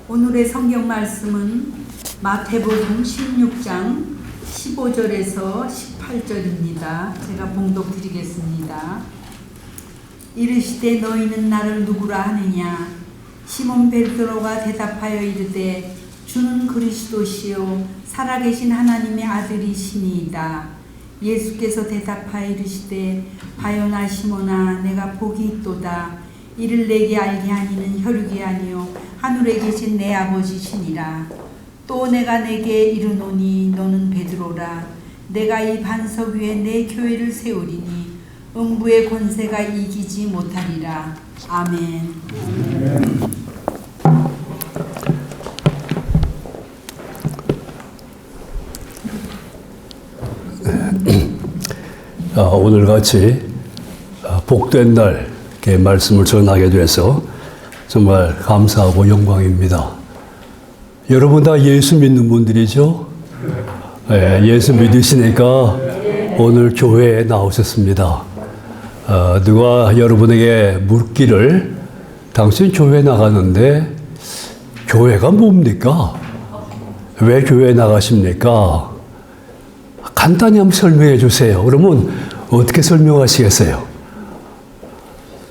오늘의 성경 말씀은 마태복음 16장 15절에서 18절입니다. 제가 봉독 드리겠습니다. 이르시되 너희는 나를 누구라 하느냐? 시몬 베드로가 대답하여 이르되 주는 그리스도시요 살아계신 하나님의 아들이시니이다. 예수께서 대답하여 이르시되 바요나 시몬아 내가 복이 있도다. 이를 내게 알게 하니는 혈육이 아니요 하늘에 계신 내 아버지시니라. 또 내가 내게 이르노니 너는 베드로라. 내가 이 반석 위에 내 교회를 세우리니 음부의 권세가 이기지 못하리라. 아멘. 오늘같이 복된 날 이렇게 말씀을 전하게 돼서 정말 감사하고 영광입니다. 여러분 다 예수 믿는 분들이죠? 네, 예수 믿으시니까 오늘 교회에 나오셨습니다. 누가 여러분에게 묻기를 당신 교회 나가는데 교회가 뭡니까? 왜 교회 나가십니까? 간단히 한번 설명해 주세요. 그러면 어떻게 설명하시겠어요?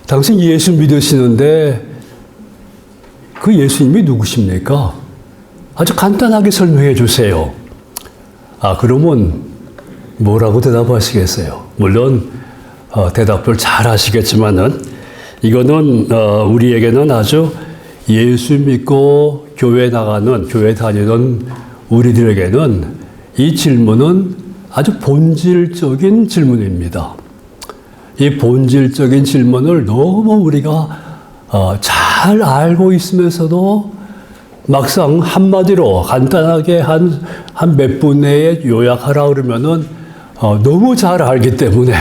당신 예수 믿으시는데 그 예수님이 누구십니까? 아주 간단하게 설명해 주세요. 그러면 뭐라고 대답하시겠어요? 물론 대답을 잘 하시겠지만은 이거는 우리에게는 아주 예수 믿고 교회 나가는, 교회 다니는 우리들에게는 이 질문은 아주 본질적인 질문입니다. 이 본질적인 질문을 너무 우리가 잘 알고 있으면서도 막상 한마디로 간단하게 한 몇 분 내에 요약하라 그러면은 너무 잘 알기 때문에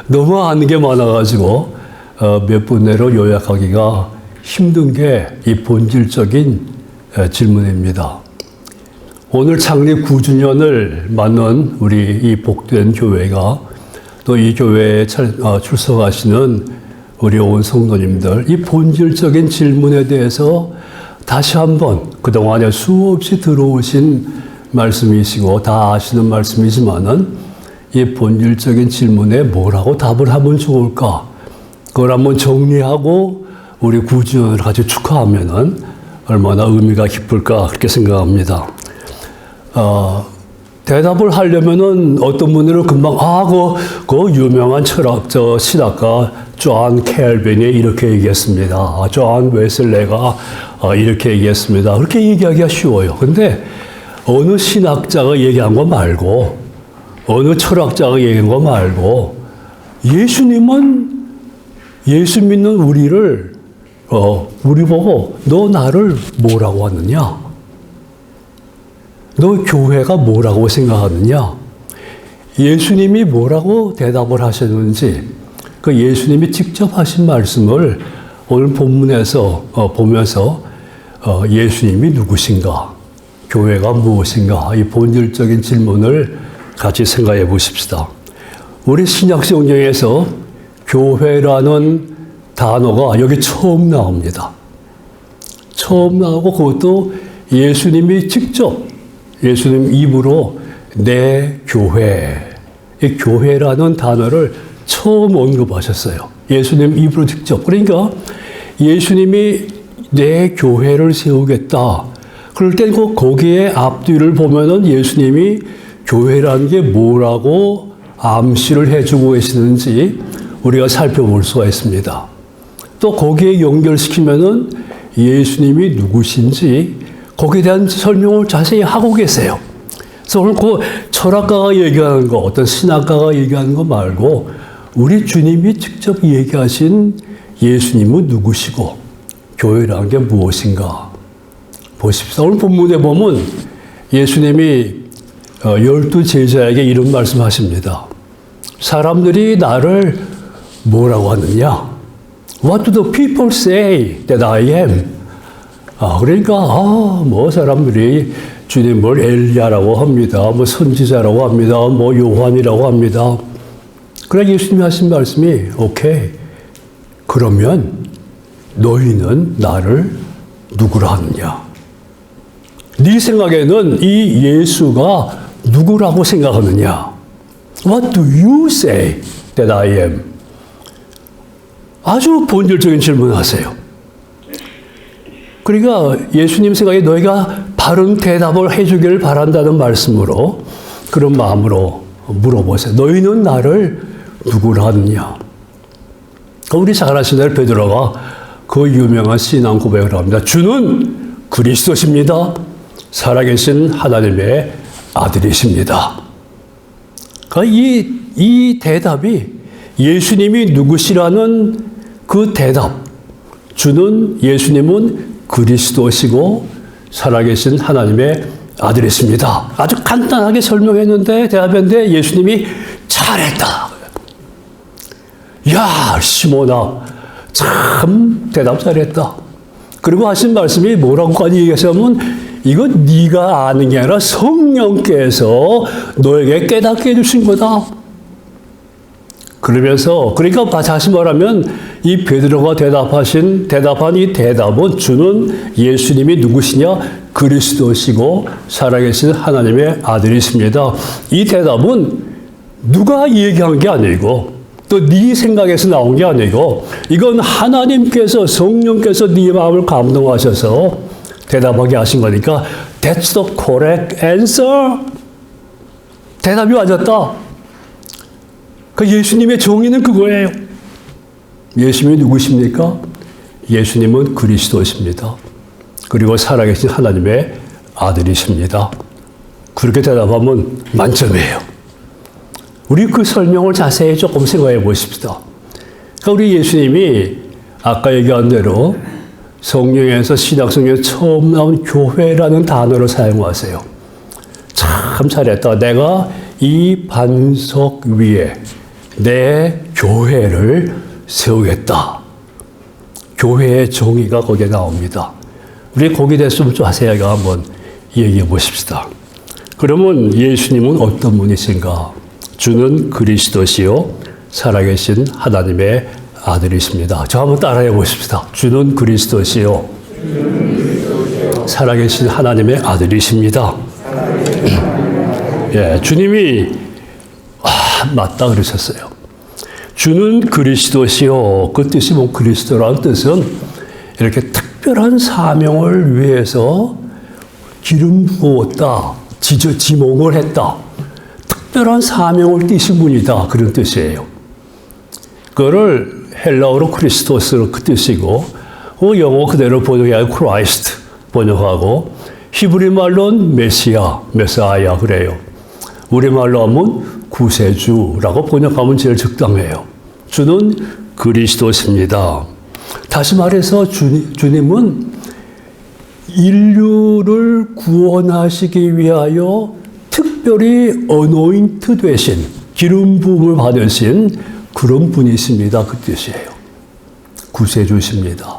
너무 아는 게 많아가지고 몇 분 내로 요약하기가 힘든 게 이 본질적인 질문입니다. 오늘 창립 9주년을 맞는 우리 이 복된 교회가 또 이 교회에 출석하시는 우리 온 성도님들, 이 본질적인 질문에 대해서 다시 한번 그동안에 수없이 들어오신 말씀이시고 다 아시는 말씀이지만은 이 본질적인 질문에 뭐라고 답을 하면 좋을까? 그걸 한번 정리하고 우리 9주년을 같이 축하하면은 얼마나 의미가 깊을까 그렇게 생각합니다. 대답을 하려면은 어떤 분들은 금방 그 유명한 신학가 존 켈빈이 이렇게 얘기했습니다. 존 웨슬레가 이렇게 얘기했습니다. 그렇게 얘기하기가 쉬워요. 근데 어느 신학자가 얘기한 거 말고 어느 철학자가 얘기한 거 말고 예수님은 예수 믿는 우리를 우리 보고 너 나를 뭐라고 하느냐? 너 교회가 뭐라고 생각하느냐? 예수님이 뭐라고 대답을 하셨는지 그 예수님이 직접 하신 말씀을 오늘 본문에서 보면서 예수님이 누구신가? 교회가 무엇인가? 이 본질적인 질문을 같이 생각해 보십시다. 우리 신약 성경에서 교회라는 단어가 여기 처음 나옵니다. 처음 나오고 그것도 예수님이 직접 예수님 입으로 내 교회, 이 교회라는 단어를 처음 언급하셨어요. 예수님 입으로 직접. 그러니까 예수님이 내 교회를 세우겠다. 그럴 땐 거기에 앞뒤를 보면은 예수님이 교회라는 게 뭐라고 암시를 해주고 계시는지 우리가 살펴볼 수가 있습니다. 또 거기에 연결시키면은 예수님이 누구신지 거기에 대한 설명을 자세히 하고 계세요. 그래서 오늘 그 철학가가 얘기하는 거, 어떤 신학가가 얘기하는 거 말고 우리 주님이 직접 얘기하신 예수님은 누구시고 교회라는 게 무엇인가 보십시오. 오늘 본문에 보면 예수님이 12 제자에게 이런 말씀하십니다. 사람들이 나를 뭐라고 하느냐? What do the people say that I am? 그러니까 뭐 사람들이 주님을 엘리야라고 합니다. 뭐 선지자라고 합니다. 뭐 요한이라고 합니다. 그래 예수님이 하신 말씀이 오케이. 그러면 너희는 나를 누구라 하느냐? 네 생각에는 이 예수가 누구라고 생각하느냐? What do you say that I am? 아주 본질적인 질문하세요. 그러니까 예수님 생각에 너희가 바른 대답을 해주기를 바란다는 말씀으로 그런 마음으로 물어보세요. 너희는 나를 누구라 하느냐? 우리 잘 아시는 대로 베드로가 그 유명한 신앙 고백을 합니다. 주는 그리스도십니다. 살아계신 하나님의 아들이십니다. 그러니까 이 대답이 예수님이 누구시라는 그 대답, 주는 예수님은 그리스도시고 살아계신 하나님의 아들이십니다. 아주 간단하게 설명했는데 대답했는데 예수님이 잘했다. 야, 시몬아, 참 대답 잘했다. 그리고 하신 말씀이 뭐라고까지 얘기하시냐면 이건 네가 아는 게 아니라 성령께서 너에게 깨닫게 해주신 거다. 그러면서 그러니까 다시 말하면 이 베드로가 대답한 이 대답은 주는 예수님이 누구시냐? 그리스도시고 살아계신 하나님의 아들이십니다. 이 대답은 누가 얘기한 게 아니고 또 네 생각에서 나온 게 아니고 이건 하나님께서 성령께서 네 마음을 감동하셔서 대답하게 하신 거니까 That's the correct answer. 대답이 맞았다. 그 예수님의 정의는 그거예요. 예수님이 누구십니까? 예수님은 그리스도십니다. 그리고 살아계신 하나님의 아들이십니다. 그렇게 대답하면 만점이에요. 우리 그 설명을 자세히 조금 생각해 보십시다. 그러니까 우리 예수님이 아까 얘기한 대로 성경에서 신약성경에 처음 나온 교회라는 단어를 사용하세요. 참 잘했다. 내가 이 반석 위에 내 교회를 세우겠다. 교회의 정의가 거기에 나옵니다. 우리 거기에 대해서 좀 자세하게 한번 얘기해 보십시다. 그러면 예수님은 어떤 분이신가? 주는 그리스도시요 살아계신 하나님의 아들이십니다. 저 한번 따라해 보십시다. 주는 그리스도시요 살아계신 하나님의 아들이십니다. 예, 주님이 맞다 그러셨어요. 주는 그리스도시요. 그 뜻이 뭐 그리스도라는 뜻은 이렇게 특별한 사명을 위해서 기름 부었다, 지목을 했다. 특별한 사명을 띠신 분이다. 그런 뜻이에요. 그거를 헬라어로 크리스토스로 그 뜻이고, 영어 그대로 번역하고 크라이스트 번역하고, 히브리 말로는 메사야 그래요. 우리말로 하면 구세주라고 번역하면 제일 적당해요. 주는 그리스도십니다. 다시 말해서 주님은 인류를 구원하시기 위하여 특별히 어노인트 되신 기름 부음을 받으신 그런 분이십니다. 그 뜻이에요. 구세주십니다.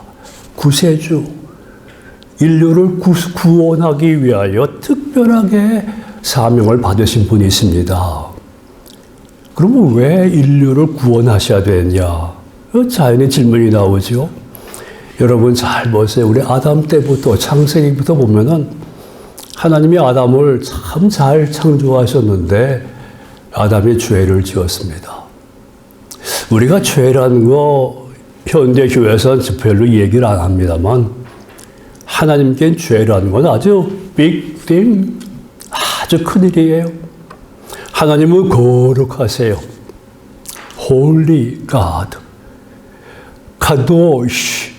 구세주. 인류를 구원하기 위하여 특별하게 사명을 받으신 분이십니다. 그러면 왜 인류를 구원하셔야 되느냐? 자연의 질문이 나오죠. 여러분 잘 보세요. 우리 아담 때부터 창세기부터 보면은 하나님이 아담을 참 잘 창조하셨는데 아담이 죄를 지었습니다. 우리가 죄라는 거 현대 교회에서는 별로 얘기를 안 합니다만 하나님께는 죄라는 건 아주 big thing, 아주 큰일이에요. 하나님은 거룩하세요. Holy God. 카도시.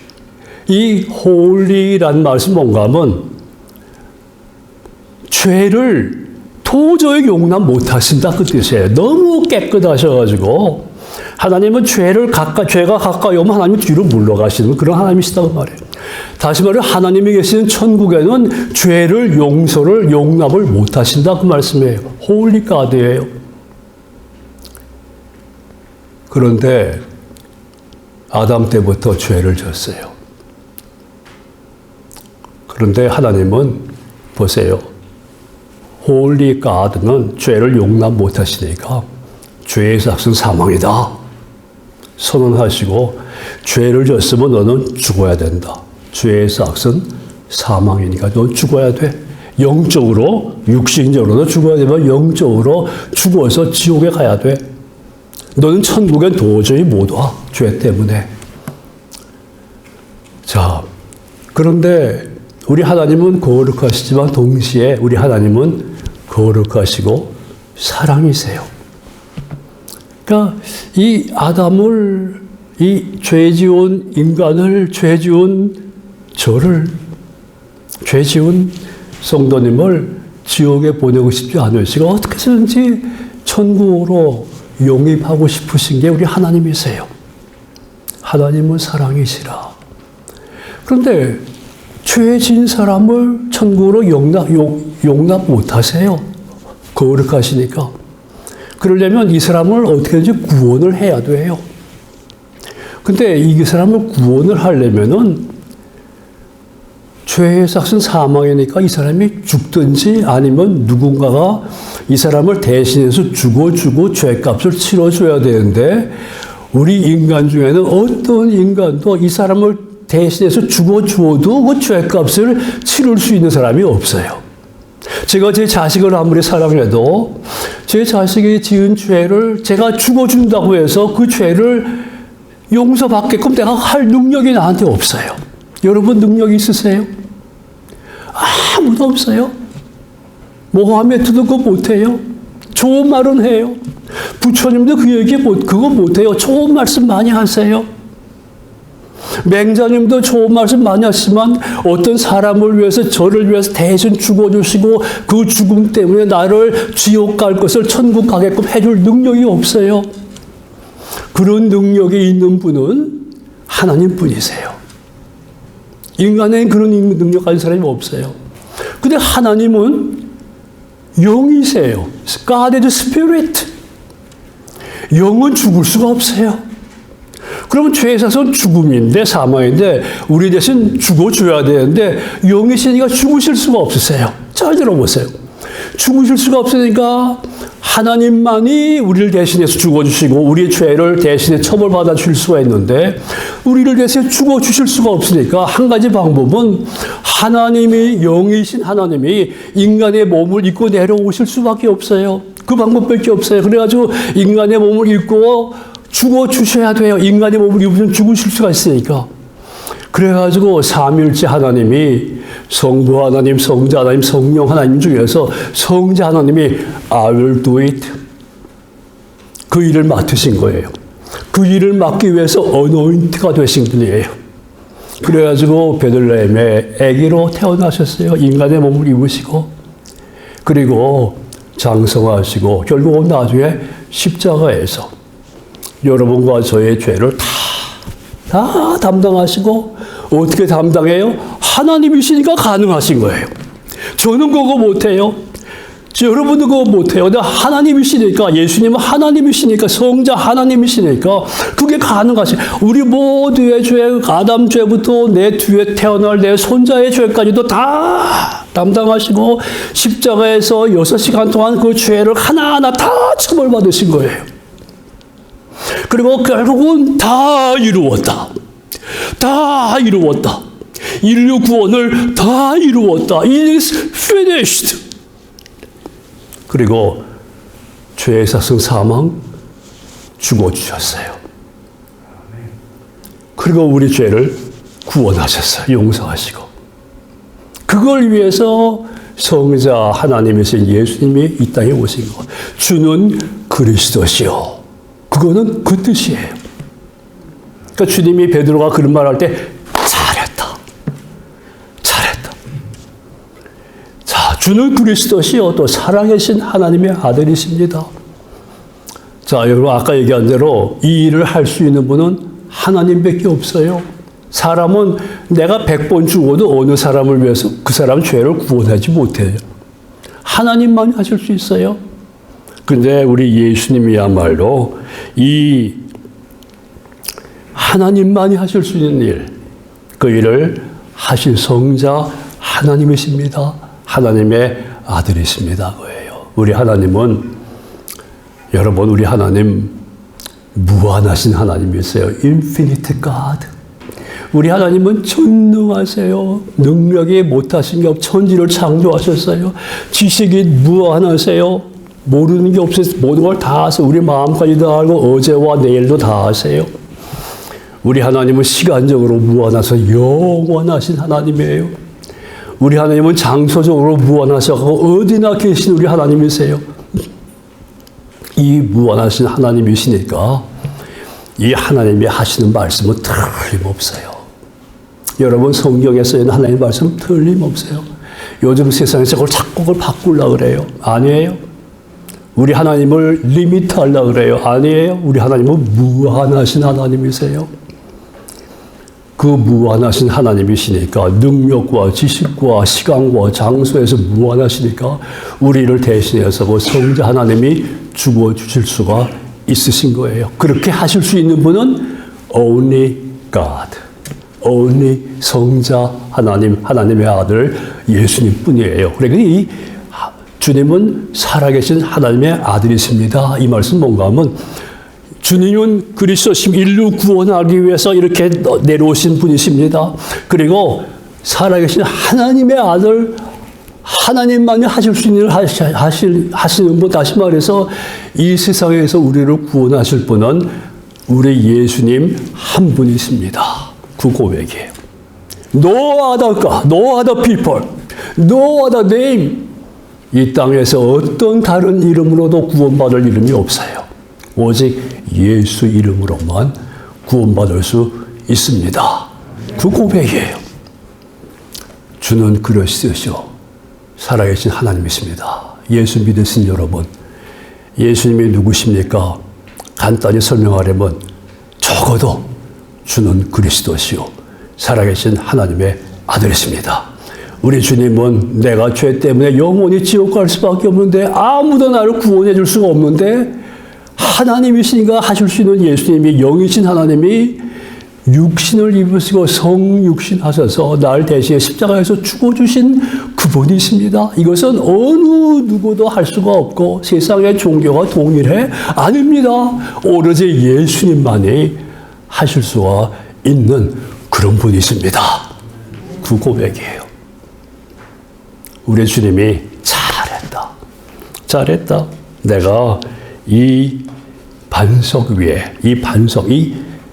이 holy라는 말씀 뭔가 하면 죄를 도저히 용납 못 하신다 그 뜻이에요. 너무 깨끗하셔가지고 하나님은 죄가 가까이 오면 하나님 뒤로 물러가시는 그런 하나님이시다고 말해요. 다시 말해 하나님이 계시는 천국에는 죄를 용납을 못 하신다 그 말씀이에요. 홀리 가드예요. 그런데 아담 때부터 죄를 졌어요. 그런데 하나님은 보세요. 홀리 가드는 죄를 용납 못 하시니까 죄의 삭은 사망이다. 선언하시고 죄를 졌으면 너는 죽어야 된다. 죄의 삭은 사망이니까 넌 죽어야 돼. 영적으로, 육신적으로도 죽어야 되면 영적으로 죽어서 지옥에 가야 돼. 너는 천국엔 도저히 못 와. 죄 때문에. 자, 그런데 우리 하나님은 거룩하시지만 동시에 우리 하나님은 거룩하시고 사랑이세요. 그러니까 이 아담을, 이 죄 지은 인간을, 죄 지은 저를, 죄 지은 성도님을 지옥에 보내고 싶지 않으시고 어떻게 해서든지 천국으로 용입하고 싶으신 게 우리 하나님이세요. 하나님은 사랑이시라. 그런데 죄 지은 사람을 천국으로 용납 못하세요. 거룩하시니까. 그러려면 이 사람을 어떻게든지 구원을 해야 돼요. 근데 이 사람을 구원을 하려면은 죄의 삭은 사망이니까 이 사람이 죽든지 아니면 누군가가 이 사람을 대신해서 죽어주고 죄값을 치러줘야 되는데 우리 인간 중에는 어떤 인간도 이 사람을 대신해서 죽어주어도 그 죄값을 치를 수 있는 사람이 없어요. 제가 제 자식을 아무리 사랑해도 제 자식이 지은 죄를 제가 죽어준다고 해서 그 죄를 용서받게끔 내가 할 능력이 나한테 없어요. 여러분 능력이 있으세요? 아무도 없어요. 모하메트도 그거 못해요. 좋은 말은 해요. 부처님도 그 얘기 그거 못해요. 좋은 말씀 많이 하세요. 맹자님도 좋은 말씀 많이 하시지만 어떤 사람을 위해서 저를 위해서 대신 죽어주시고 그 죽음 때문에 나를 지옥 갈 것을 천국 가게끔 해줄 능력이 없어요. 그런 능력이 있는 분은 하나님 뿐이세요. 인간에는 그런 능력 가진 사람이 없어요. 근데 하나님은 영이세요. God is Spirit. 영은 죽을 수가 없어요. 그러면 죄에 있어서는 죽음인데, 사망인데, 우리 대신 죽어줘야 되는데, 영이시니까 죽으실 수가 없으세요. 잘 들어보세요. 죽으실 수가 없으니까 하나님만이 우리를 대신해서 죽어주시고 우리의 죄를 대신해 처벌받아 줄 수가 있는데 우리를 대신해 죽어주실 수가 없으니까 한 가지 방법은 하나님이 영이신 하나님이 인간의 몸을 입고 내려오실 수밖에 없어요. 그 방법밖에 없어요. 그래가지고 인간의 몸을 입고 죽어주셔야 돼요. 인간의 몸을 입으면 죽으실 수가 있으니까. 그래가지고 삼위일체 하나님이 성부 하나님, 성자 하나님, 성령 하나님 중에서 성자 하나님이 I will do it. 그 일을 맡으신 거예요. 그 일을 맡기 위해서 어노인트가 되신 분이에요. 그래가지고 베들레헴에 아기로 태어나셨어요. 인간의 몸을 입으시고 그리고 장성하시고 결국은 나중에 십자가에서 여러분과 저의 죄를 다 담당하시고 어떻게 담당해요? 하나님이시니까 가능하신 거예요. 저는 그거 못해요. 여러분도 그거 못해요. 근데 하나님이시니까, 예수님은 하나님이시니까, 성자 하나님이시니까 그게 가능하시. 우리 모두의 죄, 아담 죄부터 내 뒤에 태어날 내 손자의 죄까지도 다 담당하시고 십자가에서 6시간 동안 그 죄를 하나하나 다 처벌받으신 거예요. 그리고 결국은 다 이루었다. 다 이루었다. 인류 구원을 다 이루었다. It is finished. 그리고 죄의 사성 사망 죽어주셨어요. 그리고 우리 죄를 구원하셨어요. 용서하시고. 그걸 위해서 성자 하나님이신 예수님이 이 땅에 오신 것. 주는 그리스도시요. 그거는 그 뜻이에요. 그러니까 주님이 베드로가 그런 말 할 때 잘했다. 잘했다. 자, 주는 그리스도시요. 또 살아계신 하나님의 아들이십니다. 자, 여러분 아까 얘기한 대로 이 일을 할 수 있는 분은 하나님밖에 없어요. 사람은 내가 100번 죽어도 어느 사람을 위해서 그 사람 죄를 구원하지 못해요. 하나님만 하실 수 있어요. 근데 우리 예수님이야말로 이 하나님만이 하실 수 있는 일, 그 일을 하신 성자 하나님이십니다. 하나님의 아들이십니다. 그예요. 우리 하나님은 여러분 우리 하나님 무한하신 하나님이세요. Infinite God. 우리 하나님은 전능하세요. 능력이 못하신 게 없, 천지를 창조하셨어요. 지식이 무한하세요. 모르는 게 없어서 모든 걸 다 아세요. 우리 마음까지 다 알고 어제와 내일도 다 아세요. 우리 하나님은 시간적으로 무한하셔서 영원하신 하나님이에요. 우리 하나님은 장소적으로 무한하셔서 어디나 계신 우리 하나님이세요. 이 무한하신 하나님이시니까 이 하나님이 하시는 말씀은 틀림없어요. 여러분 성경에 쓰인 하나님의 말씀 틀림없어요. 요즘 세상에서 그걸 자꾸 그걸 바꾸려고 그래요. 아니에요. 우리 하나님을 리미트하려고 그래요. 아니에요. 우리 하나님은 무한하신 하나님이세요. 그 무한하신 하나님이시니까 능력과 지식과 시간과 장소에서 무한하시니까 우리를 대신해서 그 성자 하나님이 죽어주실 수가 있으신 거예요. 그렇게 하실 수 있는 분은 only God, only 성자 하나님, 하나님의 아들 예수님 뿐이에요. 그러니까 이 주님은 살아계신 하나님의 아들이십니다. 이 말씀 뭔가 하면 주님은 그리스도심 인류 구원하기 위해서 이렇게 내려오신 분이십니다. 그리고 살아계신 하나님의 아들, 하나님만이 하실 수 있는 일을 하시는 분, 다시 말해서 이 세상에서 우리를 구원하실 분은 우리 예수님 한 분이십니다. 그 고백이에요. No other God, no other people, no other name. 이 땅에서 어떤 다른 이름으로도 구원받을 이름이 없어요. 오직 예수 이름으로만 구원받을 수 있습니다. 그 고백이에요. 주는 그리스도시요 살아계신 하나님이십니다. 예수 믿으신 여러분, 예수님이 누구십니까? 간단히 설명하려면 적어도 주는 그리스도시요 살아계신 하나님의 아들이십니다. 우리 주님은 내가 죄 때문에 영원히 지옥 갈 수밖에 없는데 아무도 나를 구원해 줄 수가 없는데 하나님이시니까 하실 수 있는 예수님이 영이신 하나님이 육신을 입으시고 성육신 하셔서 날 대신해 십자가에서 죽어주신 그분이십니다. 이것은 어느 누구도 할 수가 없고 세상의 종교가 동일해? 아닙니다. 오로지 예수님만이 하실 수가 있는 그런 분이십니다. 그 고백이에요. 우리 주님이 잘했다. 내가 이 반석 위에, 이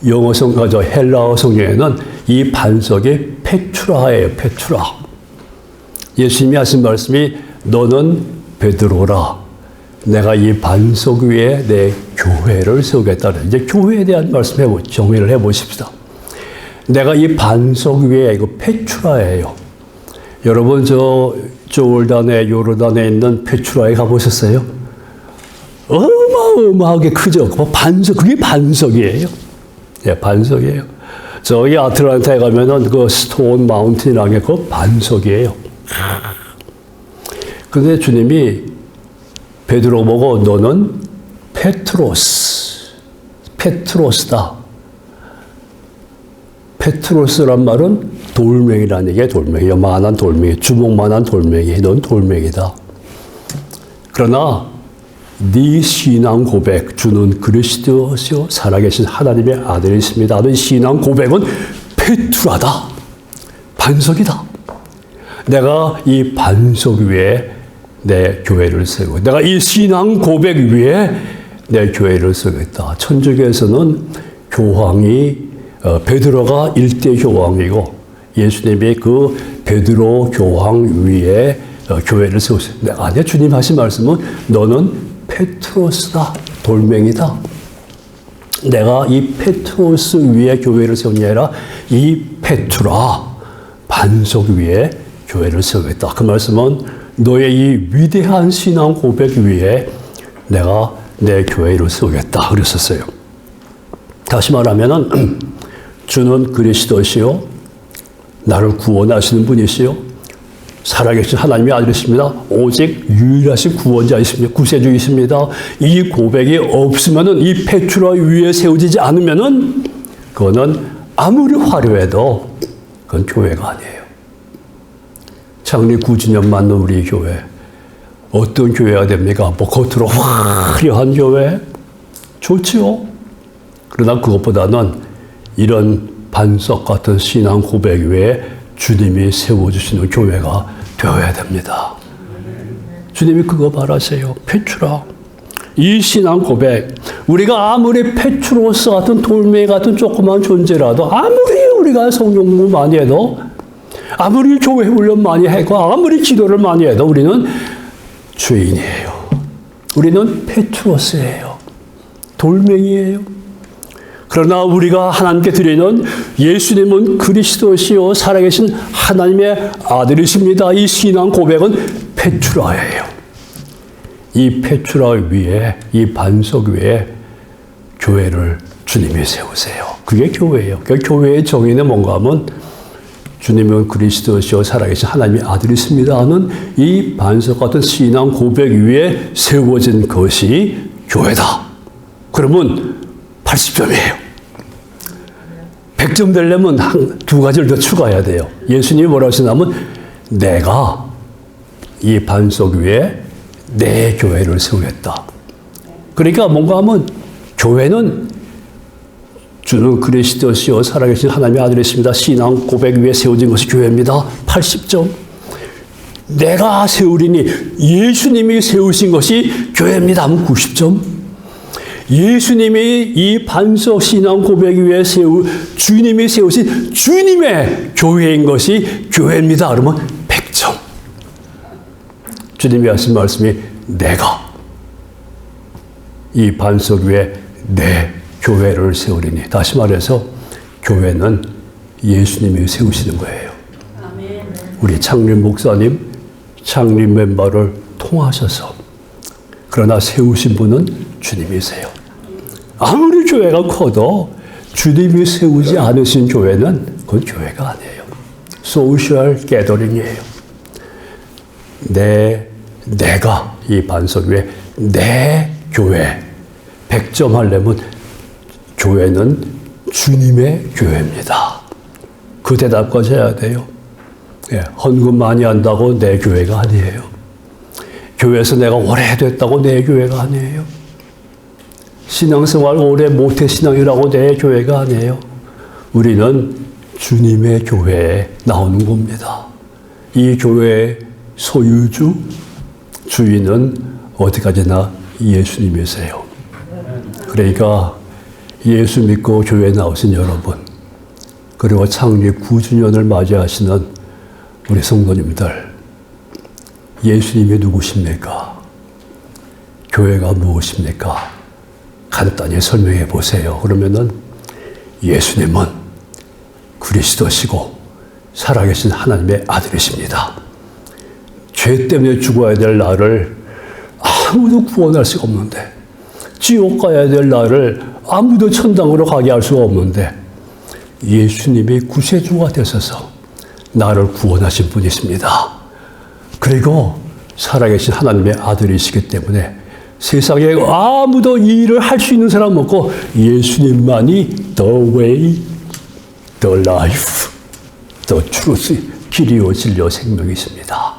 영어 성가죠. 헬라어 성경에는 이 반석이 페트라예요. 페트라. 예수님이 하신 말씀이 너는 베드로라. 내가 이 반석 위에 내 교회를 세우겠다. 이제 교회에 대한 말씀 정의를 해보십시다. 내가 이 반석 위에, 이거 페트라예요. 여러분 요르단에 있는 페트라에 가보셨어요? 어마어마하게 크죠. 그게 반석이에요. 예, 반석이에요. 저기 아틀란타에 가면은 그 스톤 마운틴이라는 게 그 반석이에요. 근데 주님이 베드로 보고 너는 페트로스다. 페트로스란 말은 돌멩이라는 얘기예요. 돌멩이. 요만한 돌멩이, 주먹만한 돌멩이. 넌 돌멩이다. 그러나 네 신앙 고백, 주는 그리스도시요 살아계신 하나님의 아들이십니다. 하는 신앙 고백은 페트라다. 반석이다. 내가 이 반석 위에 내 교회를 세우고 내가 이 신앙 고백 위에 내 교회를 세우겠다. 천주교에서는 교황이 베드로가 일대 교황이고 예수님이 그 베드로 교황 위에 교회를 세우셨는데 아니 주님 하신 말씀은 너는 페트로스다. 돌멩이다. 내가 이 페트로스 위에 교회를 세우는 게 아니라 이 페트라 반석 위에 교회를 세우겠다. 그 말씀은 너의 이 위대한 신앙 고백 위에 내가 내 교회를 세우겠다. 그랬었어요. 다시 말하면은 주는 그리스도시요 나를 구원하시는 분이시요 살아계신 하나님의 아들이십니다. 오직 유일하신 구원자이십니다. 구세주이십니다. 이 고백이 없으면은 이 페트라 위에 세워지지 않으면은 그거는 아무리 화려해도 그건 교회가 아니에요. 창립 9주년 맞는 우리 교회 어떤 교회가 됩니까? 뭐 겉으로 화려한 교회 좋지요. 그러나 그것보다는 이런 반석 같은 신앙 고백 위에 주님이 세워주시는 교회가 되어야 됩니다. 주님이 그거 바라세요. 페트라. 이 신앙 고백, 우리가 아무리 페트로스 같은 돌멩이 같은 조그만 존재라도, 아무리 우리가 성경 공부 많이 해도, 아무리 교회 훈련 많이 하고, 아무리 기도를 많이 해도 우리는 죄인이에요. 우리는 페트로스예요. 돌멩이에요. 그러나 우리가 하나님께 드리는 예수님은 그리스도시요 살아계신 하나님의 아들이십니다. 이 신앙 고백은 페트라예요. 이 페트라 위에, 이 반석 위에 교회를 주님이 세우세요. 그게 교회예요. 그러니까 교회의 정의는 뭔가 하면 주님은 그리스도시요 살아계신 하나님의 아들이십니다 하는 이 반석 같은 신앙 고백 위에 세워진 것이 교회다. 그러면 80점이에요. 100점 되려면 두 가지를 더 추가해야 돼요. 예수님이 뭐라고 하시냐면 내가 이 반석 위에 내 교회를 세우겠다. 그러니까 뭔가 하면 교회는 주는 그리스도시요 살아계신 하나님의 아들이십니다. 신앙 고백 위에 세워진 것이 교회입니다. 80점. 내가 세우리니 예수님이 세우신 것이 교회입니다. 90점. 예수님이 이 반석 신앙 고백 위에 주님이 세우신 주님의 교회인 것이 교회입니다. 그러면 100점. 주님이 하신 말씀이 내가 이 반석 위에 내 교회를 세우리니. 다시 말해서 교회는 예수님이 세우시는 거예요. 우리 창립 목사님, 창립 멤버를 통하셔서 그러나 세우신 분은 주님이세요. 아무리 교회가 커도 주님이 세우지 않으신 교회는 그건 교회가 아니에요. 소셜 게더링이에요. 내가 이 반석 위에 내 교회 100점 하려면 교회는 주님의 교회입니다. 그 대답까지 해야 돼요. 헌금 많이 한다고 내 교회가 아니에요. 교회에서 내가 오래됐다고 내 교회가 아니에요. 신앙생활 오래 못해 신앙이라고 내 교회가 아니에요. 우리는 주님의 교회에 나오는 겁니다. 이 교회의 소유주, 주인은 어디까지나 예수님이세요. 그러니까 예수 믿고 교회에 나오신 여러분, 그리고 창립 9주년을 맞이하시는 우리 성도님들, 예수님이 누구십니까? 교회가 무엇입니까? 간단히 설명해 보세요. 그러면은 예수님은 그리스도시고 살아계신 하나님의 아들이십니다. 죄 때문에 죽어야 될 나를 아무도 구원할 수가 없는데, 지옥 가야 될 나를 아무도 천당으로 가게 할 수가 없는데 예수님이 구세주가 되셔서 나를 구원하신 분이십니다. 그리고 살아계신 하나님의 아들이시기 때문에 세상에 아무도 이 일을 할 수 있는 사람 없고 예수님만이 the way, the life, the truth, 길이요 진리요 생명이십니다.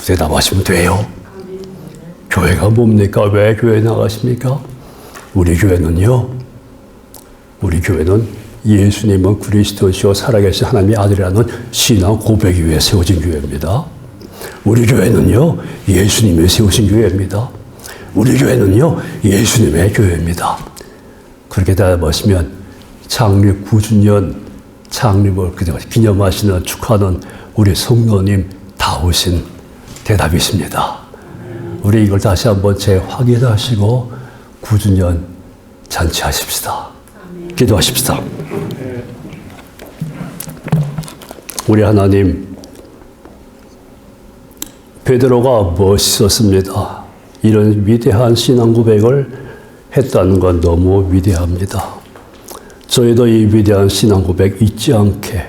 대답하시면 돼요. 교회가 뭡니까? 왜 교회 나가십니까? 우리 교회는 예수님은 그리스도시요 살아계신 하나님의 아들이라는 신앙 고백 위에 세워진 교회입니다. 우리 교회는요, 예수님이 세우신 교회입니다. 우리 교회는요, 예수님의 교회입니다. 그렇게 대답하시면 창립 9주년 창립을 기념하시는 축하하는 우리 성도님 다우신 대답이십니다. 우리 이걸 다시 한번 재확인하시고 9주년 잔치하십시다. 기도하십시다. 우리 하나님, 베드로가 멋있었습니다. 이런 위대한 신앙 고백을 했다는 건 너무 위대합니다. 저희도 이 위대한 신앙 고백 잊지 않게,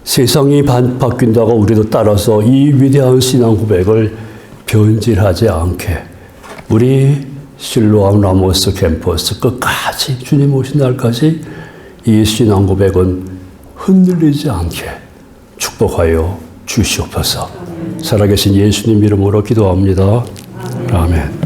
세상이 바뀐다고 우리도 따라서 이 위대한 신앙 고백을 변질하지 않게, 우리 실로암 라모스 캠퍼스 끝까지 주님 오신 날까지 이 신앙 고백은 흔들리지 않게 축복하여 주시옵소서. 살아계신 예수님 이름으로 기도합니다. 아멘.